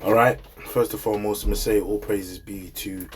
All right. First and foremost, I'm gonna say all praises be to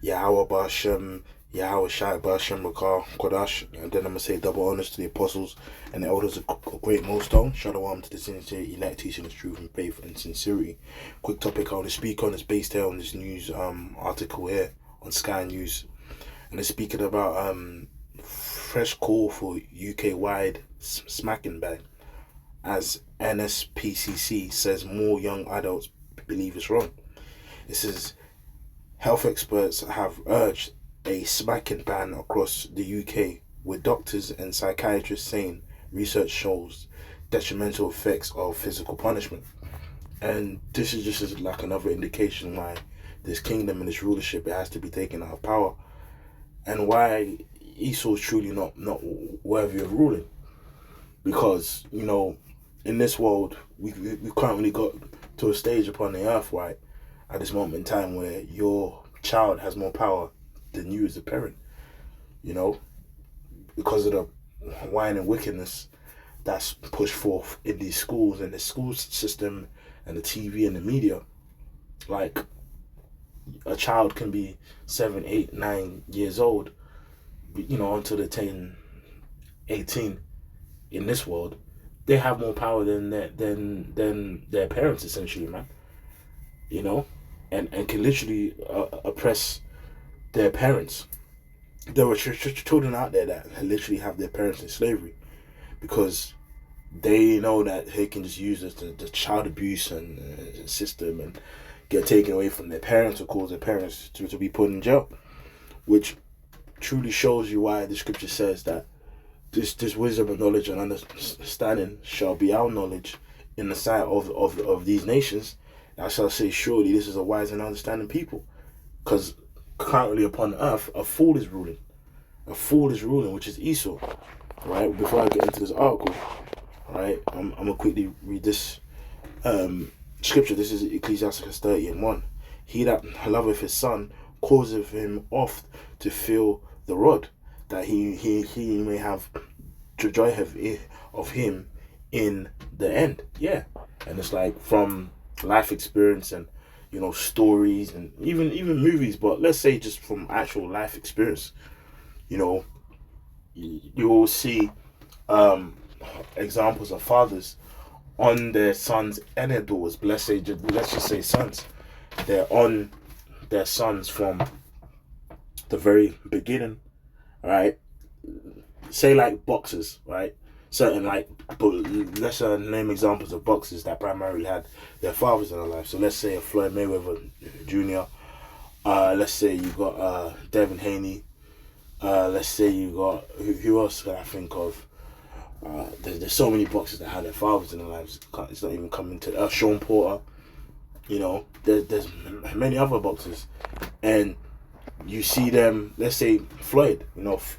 Yahweh Bashem, Yahweh Shai Bashem Rakar Kodash, and then I'm gonna say double honors to the apostles and the elders of Great Millstone. Shalom to the sincere elect teaching the truth and faith and sincerity. Quick topic I want to speak on is based here on this news article here on Sky News, and it's speaking about fresh call for UK wide smacking ban as NSPCC says more young adults believe it's wrong. This is health experts have urged a smacking ban across the UK, with doctors and psychiatrists saying research shows detrimental effects of physical punishment. And this is just like another indication why this kingdom and this rulership, it has to be taken out of power, and why Esau is truly not worthy of ruling. Because, in this world, we currently got to a stage upon the earth, right, at this moment in time where your child has more power than you as a parent, because of the wine and wickedness that's pushed forth in these schools and the school system and the TV and the media. Like, a child can be 7, 8, 9 years old, until they're 10, 18 in this world. They have more power than their parents, essentially, man. And can literally oppress their parents. There are children out there that literally have their parents in slavery because they know that they can just use the child abuse and system and get taken away from their parents or cause their parents to be put in jail, which truly shows you why the scripture says that this wisdom and knowledge and understanding shall be our knowledge in the sight of these nations. I shall say, surely this is a wise and understanding people. Because currently upon earth, a fool is ruling. A fool is ruling, which is Esau. Right? Before I get into this article, right, I'm going to quickly read this scripture. This is Ecclesiastes 30:1. He that loveth his son causeth him oft to feel the rod, that he may have joy of him in the end. Yeah. And it's like from life experience and stories and even movies, but let's say just from actual life experience, you will see examples of fathers on their sons and their daughters. Let's just say sons. They're on their sons from the very beginning, right? Say like boxers, right? Certain let's name examples of boxers that primarily had their fathers in their life. So let's say a Floyd Mayweather Jr. Let's say you got Devin Haney. Let's say you got who else can I think of? There's so many boxers that had their fathers in their lives. It's not even coming to Sean Porter. There's many other boxers, and you see them. Let's say Floyd.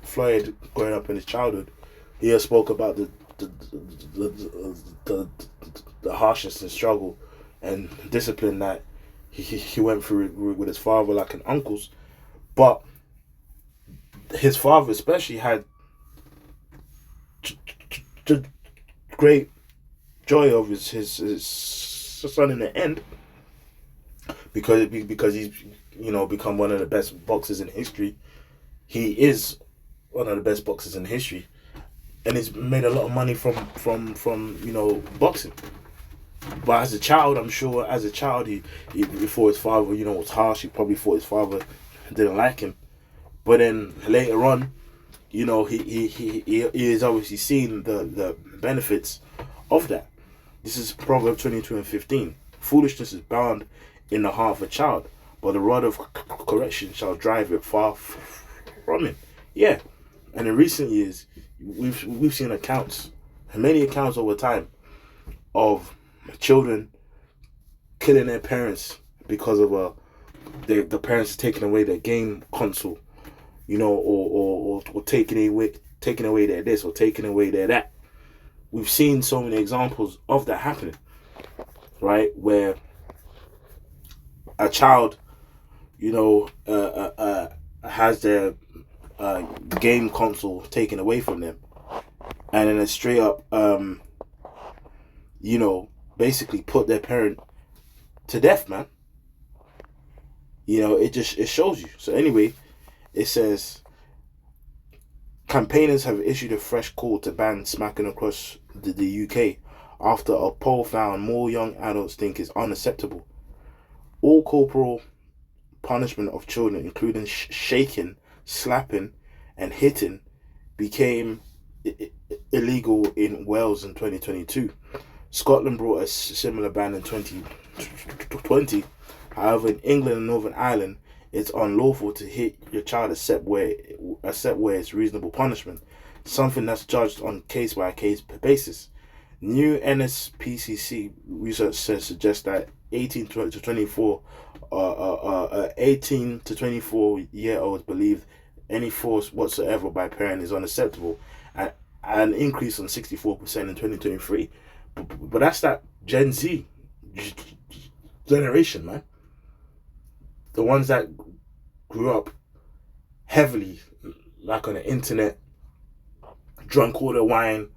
Floyd growing up in his childhood, he spoke about the harshness and struggle and discipline that he went through with his father, like an uncle's. But his father especially had great joy of his son in the end, because he's become one of the best boxers in history. He is one of the best boxers in history, and he's made a lot of money from boxing. But as a child, I'm sure he thought his father was harsh. He probably thought his father didn't like him. But then later on, he is obviously seen the benefits of that. This is Proverbs 22:15. Foolishness is bound in the heart of a child, but the rod of correction shall drive it far from him. Yeah, and in recent years, we've seen many accounts over time, of children killing their parents because of the parents taking away their game console, or taking away their this or taking away their that. We've seen so many examples of that happening, right? Where a child, has their game console taken away from them, and then it's straight up, basically put their parent to death, man. It shows you. So anyway, it says campaigners have issued a fresh call to ban smacking across the UK after a poll found more young adults think it's unacceptable. All corporal punishment of children, including shaking, slapping, and hitting, became illegal in Wales in 2022. Scotland brought a similar ban in 2020. However, in England and Northern Ireland, it's unlawful to hit your child except where it's reasonable punishment, something that's judged on case-by-case basis. New NSPCC research suggests that 18 to 24 year olds believe any force whatsoever by parent is unacceptable, and an increase on 64% in 2023. But that's that Gen Z generation, man. The ones that grew up heavily, like on the internet, drunk all the wine,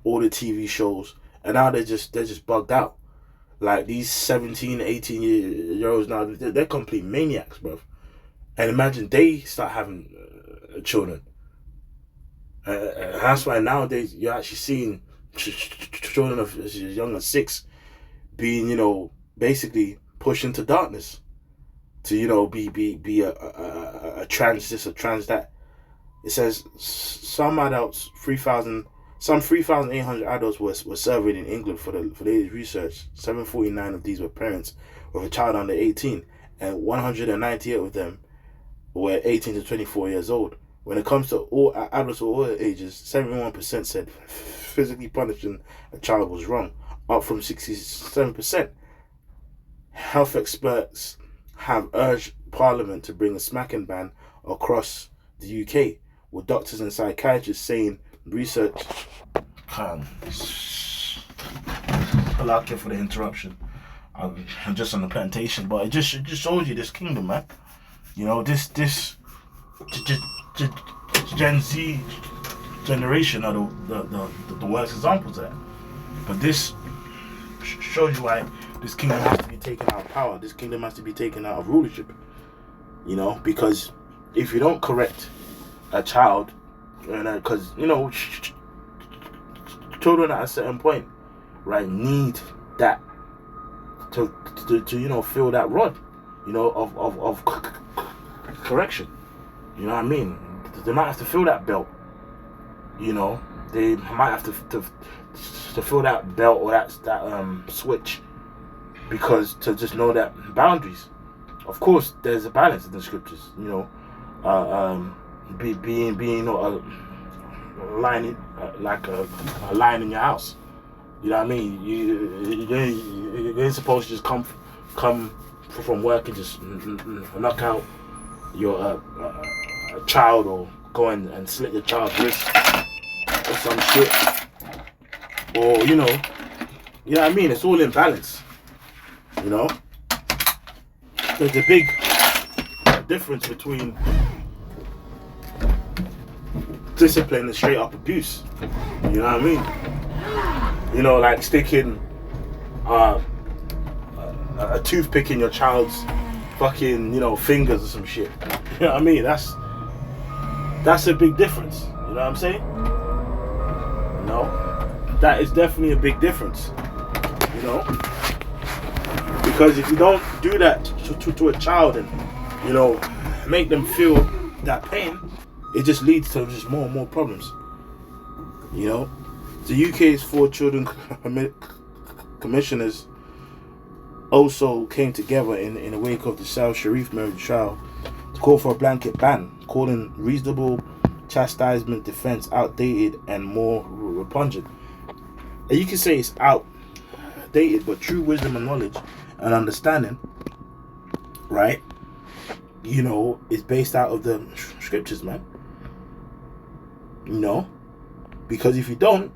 all the TV shows, and now they're just bugged out. Like these 17, 18 year olds now, they're complete maniacs, bro. And imagine they start having children. That's why nowadays you're actually seeing children of as young as 6 being, basically pushed into darkness to, be a trans this, a trans that. It says some 3,800 adults were surveyed in England for the research. 749 of these were parents with a child under 18, and 198 of them were 18 to 24 years old. When it comes to all adults of all ages, 71% said physically punishing a child was wrong, up from 67%. Health experts have urged Parliament to bring a smacking ban across the UK, with doctors and psychiatrists saying research. I'm lucky for the interruption. I'm just on the plantation, but it just shows you this kingdom, man. This Gen Z generation are the worst examples of that. But this shows you why this kingdom has to be taken out of power. This kingdom has to be taken out of rulership. Because if you don't correct a child, because children at a certain point, right, need that to feel that rod, of correction. You know what I mean? They might have to feel that belt. They might have to feel that belt or that switch, because to just know that boundaries. Of course, there's a balance in the scriptures. Being not a lion, like a lion in your house. You know what I mean? You ain't supposed to just come from work and just knock out your child, or go and slit your child's wrist or some shit, or you know what I mean? It's all in balance. There's a big difference between discipline and straight up abuse. You know what I mean? Like sticking a toothpick in your child's fucking, fingers or some shit. You know what I mean? That's a big difference. You know what I'm saying? That is definitely a big difference. Because if you don't do that to a child and, make them feel that pain, it just leads to just more and more problems. The UK's 4 children commissioners also came together in the wake of the South Sharif murder trial to call for a blanket ban, calling reasonable chastisement defense outdated and more repugnant. And you can say it's outdated, but true wisdom and knowledge and understanding, right, is based out of the scriptures, man. Because if you don't,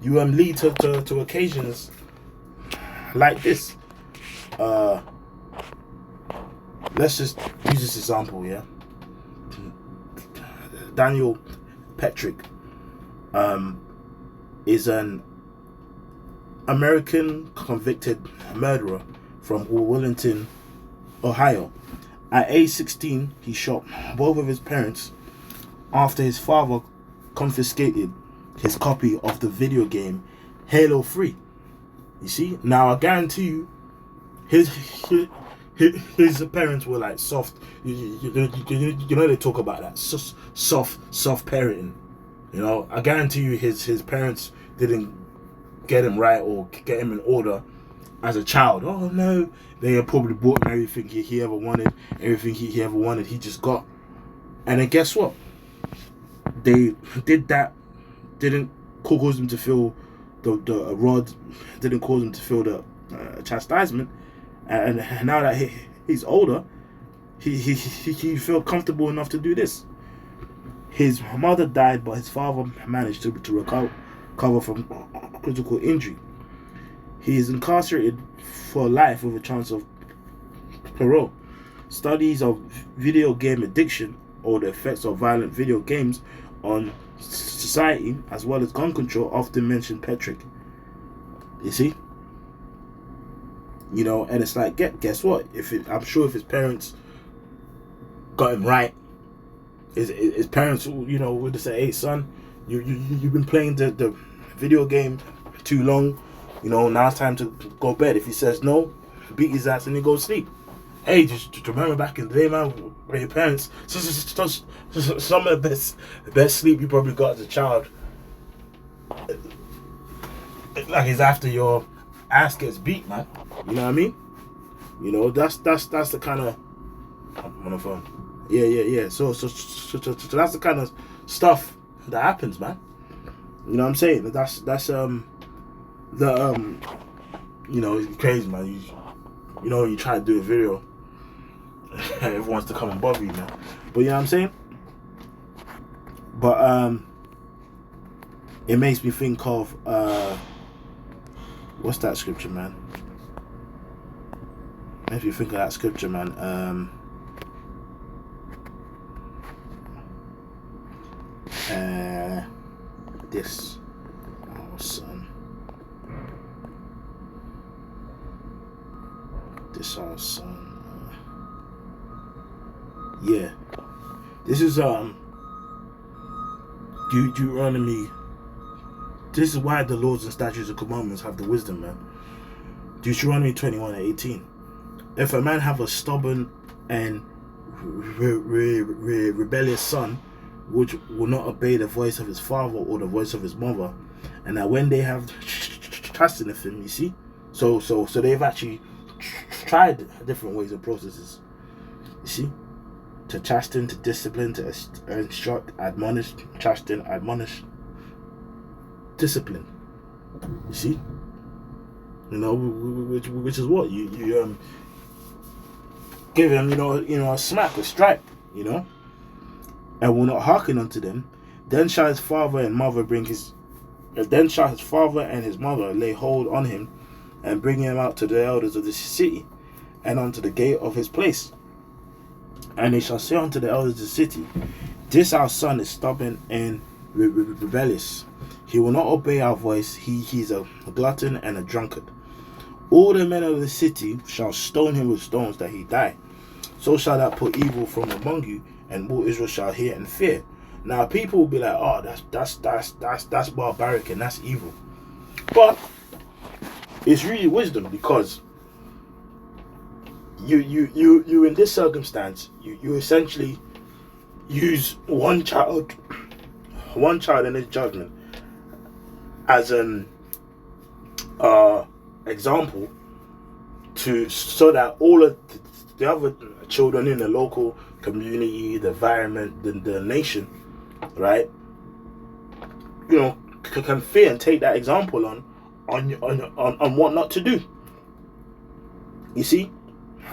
you lead to occasions like this. Let's just use this example, yeah. Daniel Petrick is an American convicted murderer from Wellington, Ohio. At age 16, he shot both of his parents after his father confiscated his copy of the video game Halo 3. You see? Now, I guarantee you, his parents were like soft. You know they talk about that soft parenting. You know, I guarantee you his parents didn't get him right or get him in order as a child. Oh no, they probably bought him everything he ever wanted, everything he ever wanted. He just got, and then guess what? They did that. Didn't cause him to feel the rod. Didn't cause him to feel the chastisement. And now that he's older, he felt comfortable enough to do this. His mother died, but his father managed to recover from critical injury. He is incarcerated for life with a chance of parole. Studies of video game addiction or the effects of violent video games on society, as well as gun control, often mention Patrick. You see? You know, and it's like, guess what? I'm sure if his parents got him right, his parents, you know, would say, "Hey, son, you've been playing the video game too long. You know, now it's time to go bed." If he says no, beat his ass and he goes sleep. Hey, just remember back in the day, man, with your parents, some of the best sleep you probably got as a child, like, is after your ass gets beat, man. You know what I mean? You know, that's the kind of, I'm on the phone. Yeah. So that's the kind of stuff that happens, man. You know what I'm saying? That's you know, it's crazy, man. You know, you try to do a video, everyone wants to come and bother you, man. But you know what I'm saying? But it makes me think of what's that scripture, man? If you think of that scripture, man, this, oh son, this our son, yeah, this is Deuteronomy. This is why the laws and statutes and commandments have the wisdom, man. Deuteronomy 21:18. If a man have a stubborn and rebellious son, which will not obey the voice of his father or the voice of his mother, and that when they have chastened him, you see, so they've actually tried different ways and processes, you see, to chasten, to discipline, to instruct, admonish, chasten, admonish, discipline. You see, you know, which is what you give him, you know, a smack, a strike, you know, and will not hearken unto them. Then shall his father and mother lay hold on him, and bring him out to the elders of the city, and unto the gate of his place. And they shall say unto the elders of the city, This our son is stubborn and rebellious. He will not obey our voice. He's a glutton and a drunkard. All the men of the city shall stone him with stones that he die. So shall that put evil from among you, and all Israel shall hear and fear. Now people will be like, "Oh, that's barbaric and that's evil," but it's really wisdom, because you in this circumstance, you essentially use one child in his judgment as an example so that all of the other children in the local community, the environment, the nation, right, you know, can fear and take that example on what not to do. You see,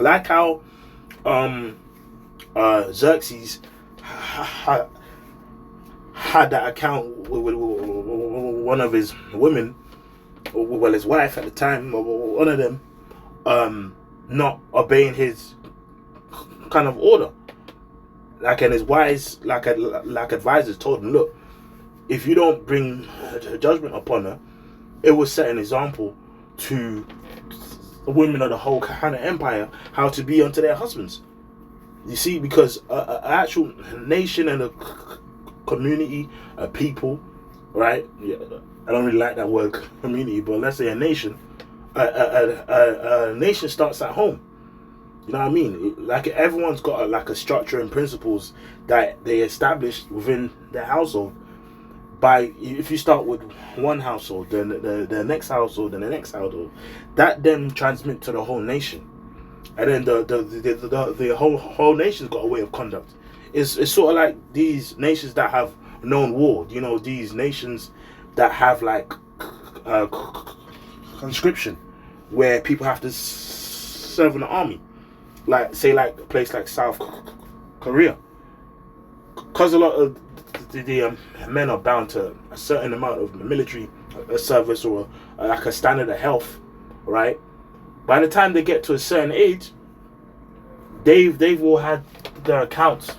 like how Xerxes had that account with one of his women, well, his wife at the time, one of them, not obeying his kind of order. Like, and his wise, like advisors told him, look, if you don't bring judgment upon her, it will set an example to women of the whole kind of empire how to be unto their husbands. You see, because a actual nation and a community, a people, right? Yeah, I don't really like that word community, but let's say a nation. A nation starts at home. You know what I mean? Like everyone's got like a structure and principles that they established within their household. By if you start with one household, then the next household, then the next household, that then transmit to the whole nation, and then the whole nation's got a way of conduct. It's sort of like these nations that have known war. You know, these nations that have like conscription, where people have to serve in the army. Like say like a place like South Korea, because a lot of the men are bound to a certain amount of military service or like a standard of health, right? By the time they get to a certain age, they've all had their accounts,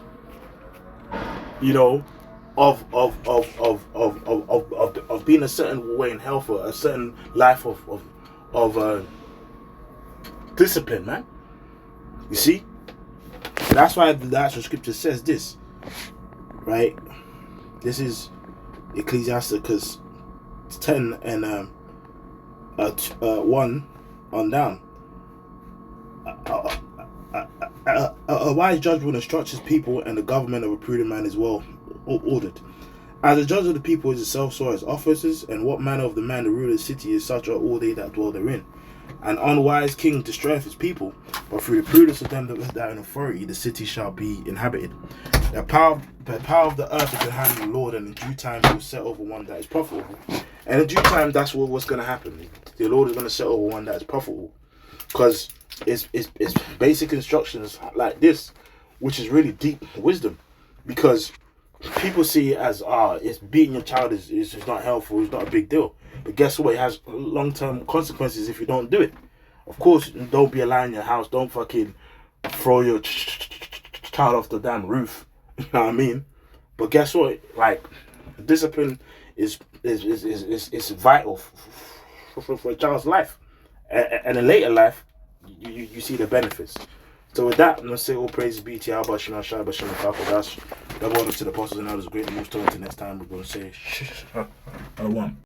you know, of being a certain way in health or a certain life of discipline, man. You see, that's why the actual scripture says this, right? This is Ecclesiasticus 10 and 1 on down. A wise judge will instruct his people, and the government of a prudent man is well ordered. As a judge of the people is himself, so as officers, and what manner of the man the ruler of the city is, such are all they that dwell therein. An unwise king destroyeth his people, but through the prudence of them that are in authority, the city shall be inhabited. The power of the earth is in the hand of the Lord, and in due time he will set over one that is profitable. And in due time, that's what's going to happen. The Lord is going to set over one that is profitable, because it's basic instructions like this, which is really deep wisdom, because people see it as it's beating your child is not helpful, it's not a big deal. But guess what? It has long-term consequences if you don't do it. Of course, don't be allowing your house. Don't fucking throw your child off the damn roof. You know what I mean? But guess what? Like, discipline is vital for a child's life, and in later life, you see the benefits. So with that, I'm gonna say all praise be to Yahweh Shema Shai B'Shem Kakodash. Double honor to the apostles and others. Great news. Till until next time, we're gonna say Shalom.